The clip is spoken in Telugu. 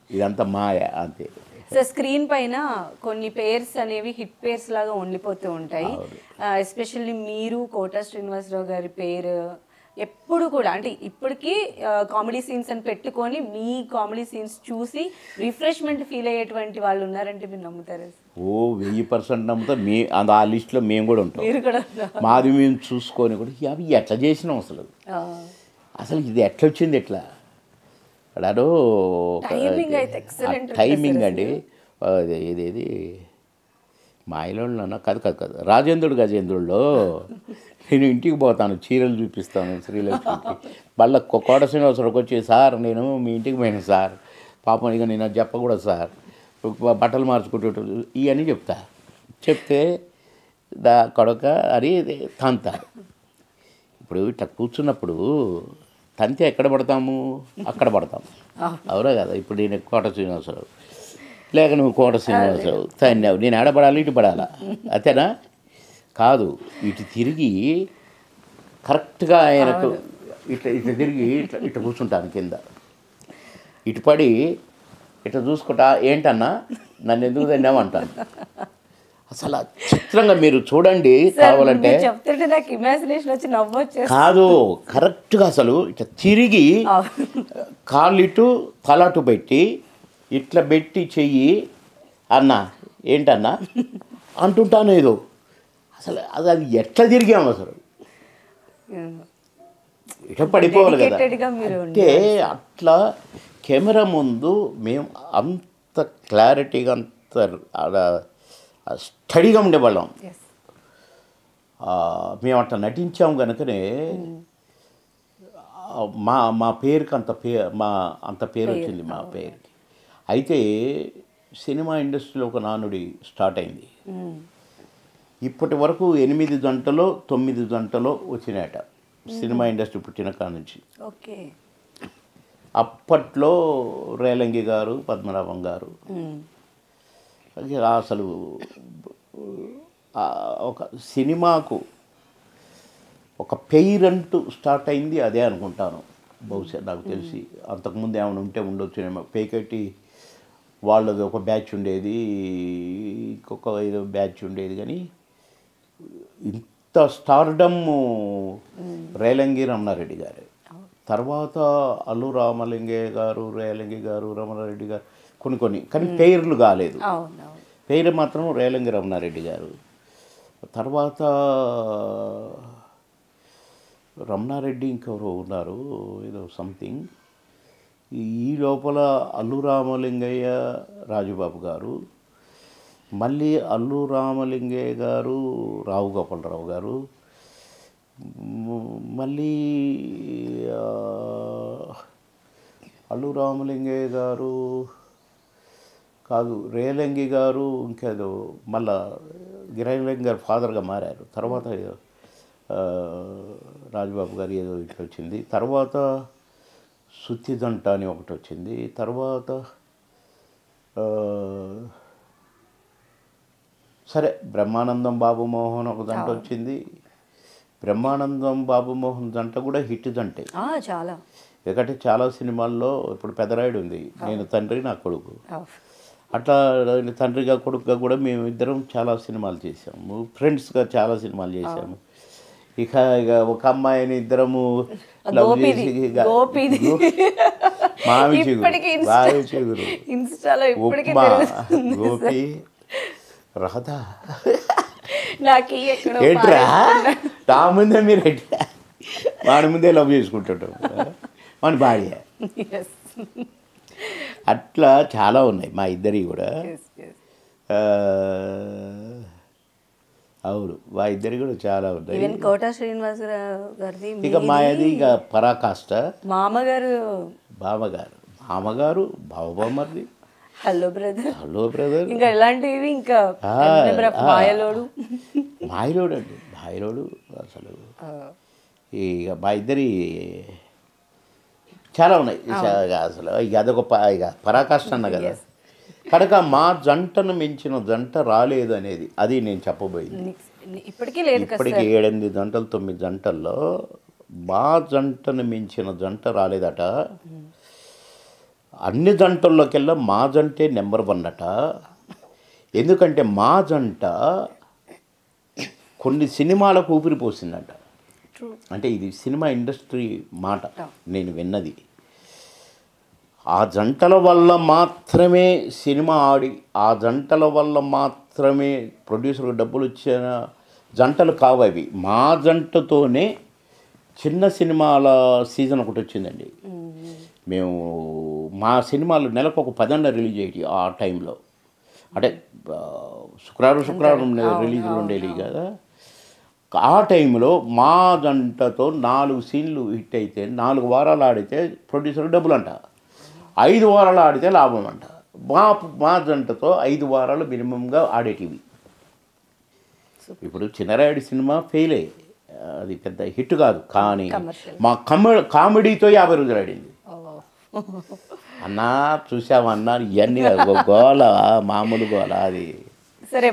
ఇదంతా మాయ అంతే. సో స్క్రీన్ పైన కొన్ని పేర్స్ అనేవి హిట్ పేర్స్ లాగా ఉండిపోతూ ఉంటాయి. ఎస్పెషల్లీ మీరు కోట శ్రీనివాసరావు గారి పేరు ఎప్పుడు కూడా అంటే ఇప్పటికీ కామెడీ సీన్స్ అని పెట్టుకొని మీ కామెడీ సీన్స్ చూసి రిఫ్రెష్మెంట్ ఫీల్ అయ్యేటువంటి వాళ్ళు ఉన్నారంటే మీరు నమ్ముతారు? ఓ 1000% నమ్ముతా. ఆ లిస్ట్లో మేము కూడా ఉంటాం. మీరు కూడా మాది మేము చూసుకొని కూడా అవి ఎట్లా చేసినాం అసలు ఇది ఎట్లా వచ్చింది ఎట్లా అడాడో టైమింగ్ అండి. ఇదేది మాయలోనా కాదు రాజేంద్రుడు గజేంద్రుల్లో నేను ఇంటికి పోతాను, చీరలు చూపిస్తాను శ్రీలక్ష్మికి. మళ్ళీ కోట శ్రీనివాసరావుకి వచ్చి సార్ నేను మీ ఇంటికి పోయాను సార్, పాపం ఇక నేను చెప్పకూడదు సార్, బట్టలు మార్చుకుంటూ ఇవన్నీ చెప్తే కొడక అని తంతారు. ఇప్పుడు ఇట్లా కూర్చున్నప్పుడు తంతే ఎక్కడ పడతాము, అక్కడ పడతాము, అవునా కదా? ఇప్పుడు నేను కోట శ్రీనివాసరావు లేక నువ్వు కోట శ్రీనివాసరావు తన్నావు, నేను ఆడపడాలి ఇటు పడాలా, అంతేనా? కాదు, ఇటు తిరిగి కరెక్ట్గా ఆయనకు ఇట్లా తిరిగి ఇట్లా కూర్చుంటాను కింద, ఇటు పడి ఇట్లా చూసుకుంటా ఏంటన్నా నన్ను ఎందుకు తన్నావు అంటాను. అసలు చిత్రంగా మీరు చూడండి కావాలంటే. కాదు, కరెక్ట్గా అసలు ఇట్లా తిరిగి కాళ్ళు ఇటు తలటు పెట్టి ఇట్లా పెట్టి చెయ్యి అన్నా ఏంటన్నా అంటుంటాను ఏదో. అసలు అది ఎట్లా తిరిగాము అసలు, ఇట్లా పడిపోవాలి కదా. అంటే అట్లా కెమెరా ముందు మేము అంత క్లారిటీగా అంత స్టడీగా ఉండేవాళ్ళం. మేము అట్లా నటించాం కనుకనే మా పేరుకి అంత పేరు వచ్చింది మా పేరుకి. అయితే సినిమా ఇండస్ట్రీలో ఒక నానుడి స్టార్ట్ అయింది. ఇప్పటి వరకు 8 జంటలో 9 జంటలో వచ్చినాయట సినిమా ఇండస్ట్రీ పుట్టిన కాడ నుంచి. అప్పట్లో రేలంగి గారు, పద్మనాభం గారు అసలు ఒక సినిమాకు ఒక పేరంటూ స్టార్ట్ అయింది అదే అనుకుంటాను. బహుశా నాకు తెలిసి అంతకుముందు ఏమైనా ఉంటే ఉండొచ్చునేమో. పేకెట్టి వాళ్ళది ఒక బ్యాచ్ ఉండేది, ఇంకొక ఏదో బ్యాచ్ ఉండేది, కానీ ఇంత స్టార్డమ్ రేలంగి రమణారెడ్డి గారు. తర్వాత అల్లు రామలింగయ్య గారు, రేలంగి గారు, రమణారెడ్డి గారు కొన్ని కానీ పేర్లు కాలేదు. పేరు మాత్రం రేలంగి రమణారెడ్డి గారు. తర్వాత రమణారెడ్డి ఇంకెవరో ఉన్నారు ఏదో సంథింగ్. ఈ లోపల అల్లు రామలింగయ్య, రాజుబాబు గారు, మళ్ళీ అల్లు రామలింగయ్య గారు, రావు గోపాలరావు గారు, మళ్ళీ అల్లు రామలింగయ్య గారు కాదు రేలంగి గారు, ఇంకేదో మళ్ళా రేలంగి గారు ఫాదర్గా మారారు. తర్వాత రాజుబాబు గారు ఏదో ఇట్లా వచ్చింది. తర్వాత సుత్తిదంట అని ఒకటి వచ్చింది. తర్వాత సరే బ్రహ్మానందం బాబుమోహన్ ఒక జంట వచ్చింది. బ్రహ్మానందం బాబుమోహన్ జంట కూడా హిట్ జంటే చాలా. ఎందుకంటే చాలా సినిమాల్లో ఇప్పుడు పెదరాయుడు ఉంది, నేను తండ్రి నా కొడుకు, అట్లా తండ్రిగా కొడుకుగా కూడా మేము ఇద్దరం చాలా సినిమాలు చేసాము. ఫ్రెండ్స్గా చాలా సినిమాలు చేసాము. ఇక ఒక అమ్మాయిని ఇద్దరము మావి చిగురు, ఉప్మా, గోపి, రాధా ఏంట్రా నా ముందే మీరు వాడి ముందే లవ్ చేసుకుంటుంటాం మన భార్య. అట్లా చాలా ఉన్నాయి మా ఇద్దరి కూడా. అవును, మా ఇద్దరి కూడా చాలా ఉన్నాయి. కోట శ్రీనివాసరావు గారిది ఇక మాది ఇక పరాకాష్ట. మామగారు బావమరిది, హలో బ్రదర్, ఇంకా ఇలాంటివి, ఇంకా మాయలోడు అండి, మాయలోడు. అసలు ఇక మా ఇద్దరి చాలా ఉన్నాయి అసలు. ఇక అదొక ఇక పరాకాష్ట అన్న కదా. కనుక మా జంటను మించిన జంట రాలేదు అనేది అది నేను చెప్పబోయింది. ఇప్పటికీ 7-8 జంటలు 9 జంటల్లో మా జంటను మించిన జంట రాలేదట. అన్ని జంటల్లోకెల్లా మా జంటే నెంబర్ 1 అట. ఎందుకంటే మా జంట కొన్ని సినిమాలకు ఊపిరి పోసిందట. అంటే ఇది సినిమా ఇండస్ట్రీ మాట నేను విన్నది. ఆ జంటల వల్ల మాత్రమే సినిమా ఆడి, ఆ జంటల వల్ల మాత్రమే ప్రొడ్యూసర్కి డబ్బులు వచ్చిన జంటలు కావు అవి. మా జంటతోనే చిన్న సినిమాల సీజన్ ఒకటి వచ్చిందండి. మేము మా సినిమాలు నెలకు ఒక 10 రిలీజ్ అయ్యి ఆ టైంలో, అంటే శుక్రవారం రిలీజులు ఉండేవి కదా. ఆ టైంలో మా జంటతో 4 సీన్లు హిట్ అయితే 4 వారాలు ఆడితే ప్రొడ్యూసర్ డబ్బులు అంట, 5 వారాలు ఆడితే లాభం అంట. మా జంటతో 5 వారాలు మినిమంగా ఆడేటివి. ఇప్పుడు చిన్నరాయుడు సినిమా ఫెయిల్ అయ్యి, అది పెద్ద హిట్ కాదు, కానీ మా కామెడీతో 50 రోజులు ఆడింది. అన్నా చూసావా అన్నా, ఇవన్నీ గోల, మామూలు గోల అది. సరే.